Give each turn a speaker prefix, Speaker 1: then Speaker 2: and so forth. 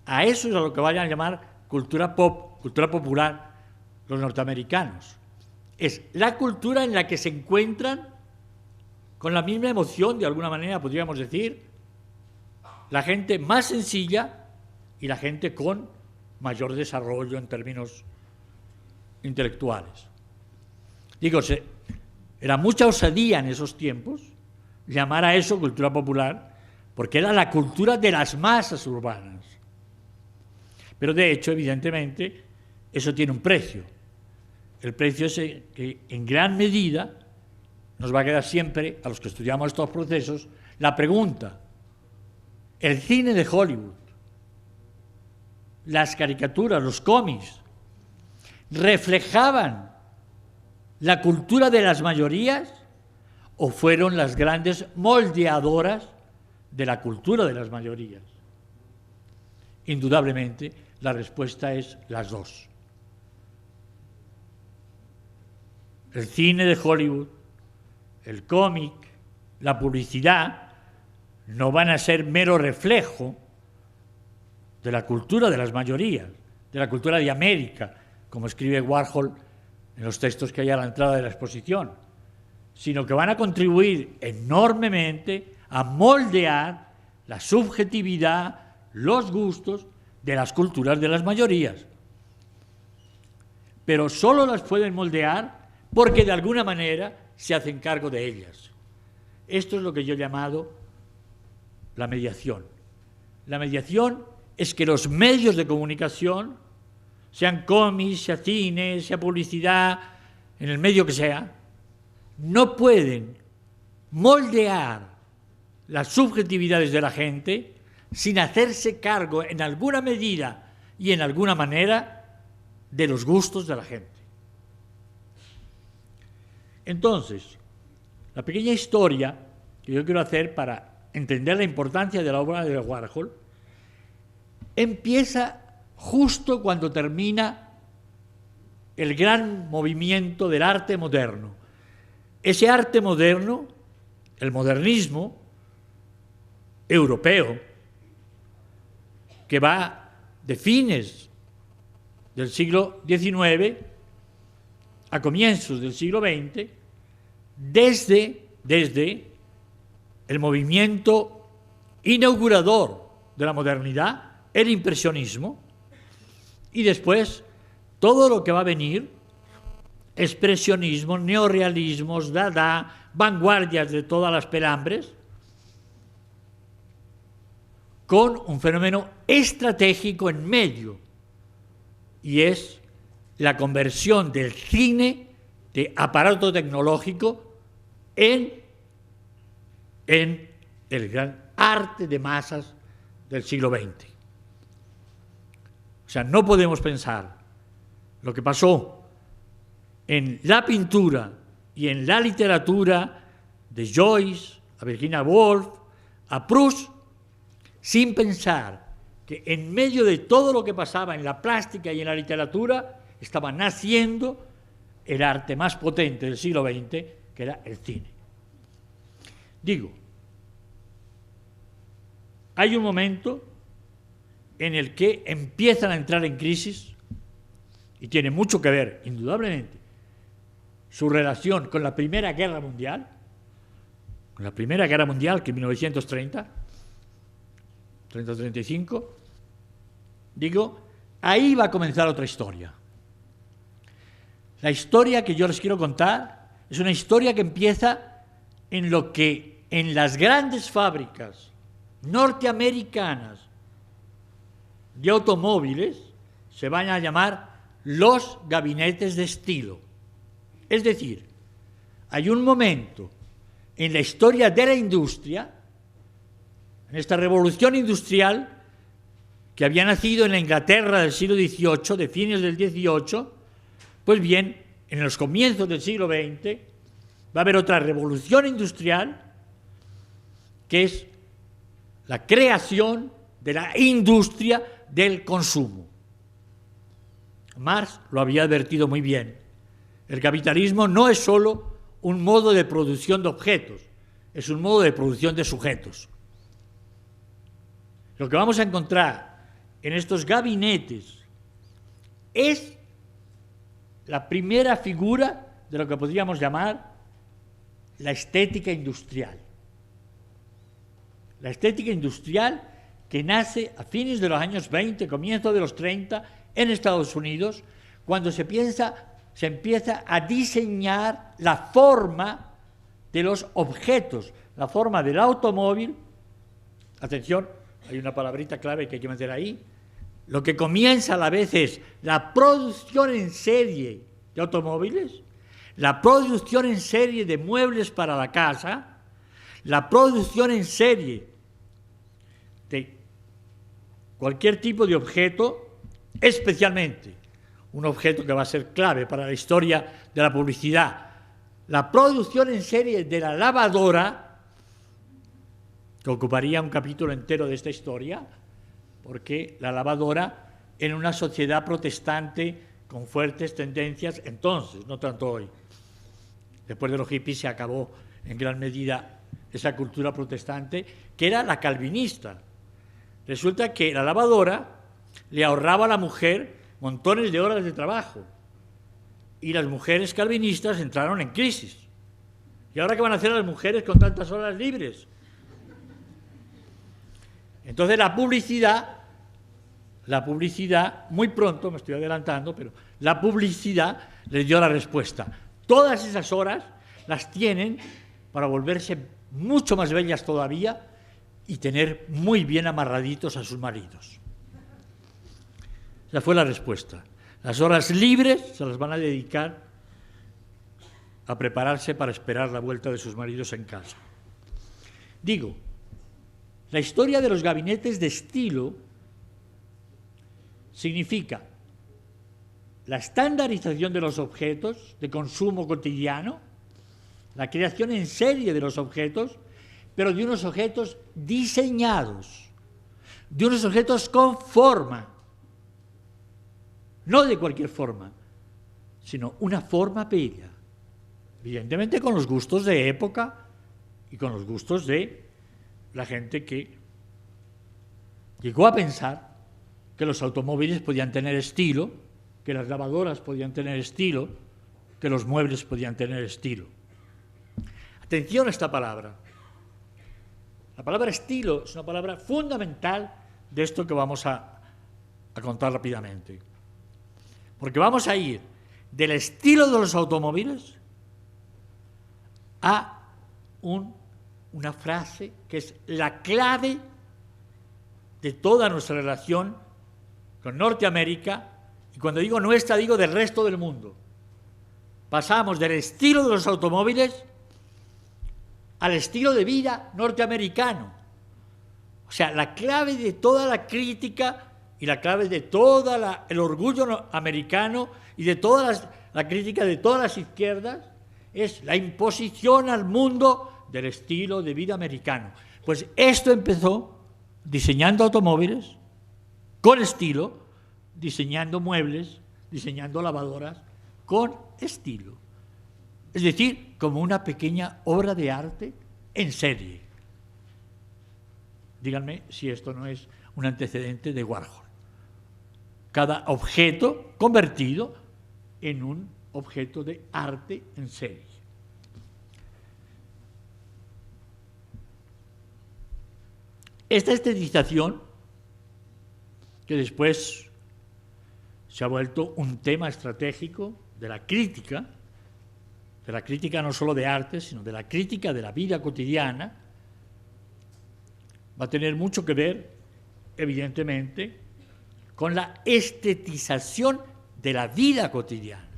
Speaker 1: A eso es a lo que vayan a llamar cultura pop, cultura popular, los norteamericanos. Es la cultura en la que se encuentran con la misma emoción, de alguna manera podríamos decir, la gente más sencilla y la gente con mayor desarrollo en términos intelectuales. Digo, era mucha osadía en esos tiempos llamar a eso cultura popular, porque era la cultura de las masas urbanas. Pero de hecho, evidentemente, eso tiene un precio. El precio es que en gran medida nos va a quedar siempre, a los que estudiamos estos procesos, la pregunta: el cine de Hollywood, las caricaturas, los cómics, ¿reflejaban la cultura de las mayorías o fueron las grandes moldeadoras de la cultura de las mayorías? Indudablemente, la respuesta es las dos. El cine de Hollywood, el cómic, la publicidad, no van a ser mero reflejo de la cultura de las mayorías, de la cultura de América, como escribe Warhol en los textos que hay a la entrada de la exposición, sino que van a contribuir enormemente a moldear la subjetividad, los gustos de las culturas de las mayorías. Pero solo las pueden moldear porque de alguna manera se hacen cargo de ellas. Esto es lo que yo he llamado la mediación. La mediación es que los medios de comunicación, sean cómics, sea cine, sea publicidad, en el medio que sea, no pueden moldear las subjetividades de la gente sin hacerse cargo en alguna medida y en alguna manera de los gustos de la gente. Entonces, la pequeña historia que yo quiero hacer para entender la importancia de la obra de Warhol empieza justo cuando termina el gran movimiento del arte moderno. Ese arte moderno, el modernismo europeo, que va de fines del siglo XIX a comienzos del siglo XX, desde el movimiento inaugurador de la modernidad, el impresionismo, y después todo lo que va a venir, expresionismo, neorrealismos, dada, vanguardias de todas las pelambres, con un fenómeno estratégico en medio, y es la conversión del cine de aparato tecnológico en el gran arte de masas del siglo XX. O sea, no podemos pensar lo que pasó en la pintura y en la literatura de Joyce, a Virginia Woolf, a Proust, sin pensar que en medio de todo lo que pasaba en la plástica y en la literatura estaba naciendo el arte más potente del siglo XX, que era el cine. Digo, hay un momento en el que empiezan a entrar en crisis, y tiene mucho que ver, indudablemente, su relación con la Primera Guerra Mundial, que en 1930, 30-35, digo, ahí va a comenzar otra historia. La historia que yo les quiero contar es una historia que empieza en lo que en las grandes fábricas norteamericanas de automóviles se van a llamar los gabinetes de estilo. Es decir, hay un momento en la historia de la industria, en esta revolución industrial que había nacido en la Inglaterra del siglo XVIII, de fines del XVIII, pues bien, en los comienzos del siglo XX va a haber otra revolución industrial que es la creación de la industria del consumo. Marx lo había advertido muy bien. El capitalismo no es solo un modo de producción de objetos, es un modo de producción de sujetos. Lo que vamos a encontrar en estos gabinetes es la primera figura de lo que podríamos llamar la estética industrial. La estética industrial que nace a fines de los años 20, comienzo de los 30, en Estados Unidos, cuando se empieza a diseñar la forma de los objetos, la forma del automóvil. Atención, hay una palabrita clave que hay que meter ahí. Lo que comienza a la vez es la producción en serie de automóviles, la producción en serie de muebles para la casa, la producción en serie de cualquier tipo de objeto, especialmente un objeto que va a ser clave para la historia de la publicidad, la producción en serie de la lavadora, que ocuparía un capítulo entero de esta historia, porque la lavadora en una sociedad protestante con fuertes tendencias, entonces, no tanto hoy. Después de los hippies se acabó en gran medida esa cultura protestante, que era la calvinista. Resulta que la lavadora le ahorraba a la mujer montones de horas de trabajo y las mujeres calvinistas entraron en crisis. ¿Y ahora qué van a hacer las mujeres con tantas horas libres? Entonces la publicidad, muy pronto, me estoy adelantando, pero la publicidad les dio la respuesta. Todas esas horas las tienen para volverse mucho más bellas todavía y tener muy bien amarraditos a sus maridos. Esa fue la respuesta. Las horas libres se las van a dedicar a prepararse para esperar la vuelta de sus maridos en casa. Digo, la historia de los gabinetes de estilo significa la estandarización de los objetos de consumo cotidiano, la creación en serie de los objetos, pero de unos objetos diseñados, de unos objetos con forma, no de cualquier forma, sino una forma bella, evidentemente con los gustos de época y con los gustos de la gente que llegó a pensar que los automóviles podían tener estilo, que las lavadoras podían tener estilo, que los muebles podían tener estilo. Atención a esta palabra. La palabra estilo es una palabra fundamental de esto que vamos a contar rápidamente. Porque vamos a ir del estilo de los automóviles a una frase que es la clave de toda nuestra relación con Norteamérica, y cuando digo nuestra, digo del resto del mundo. Pasamos del estilo de los automóviles al estilo de vida norteamericano. O sea, la clave de toda la crítica y la clave de todo el orgullo americano y de la crítica de todas las izquierdas es la imposición al mundo del estilo de vida americano. Pues esto empezó diseñando automóviles con estilo, diseñando muebles, diseñando lavadoras con estilo. Es decir, como una pequeña obra de arte en serie. Díganme si esto no es un antecedente de Warhol. Cada objeto convertido en un objeto de arte en serie. Esta estetización, que después se ha vuelto un tema estratégico de la crítica no solo de arte, sino de la crítica de la vida cotidiana, va a tener mucho que ver, evidentemente, con la estetización de la vida cotidiana.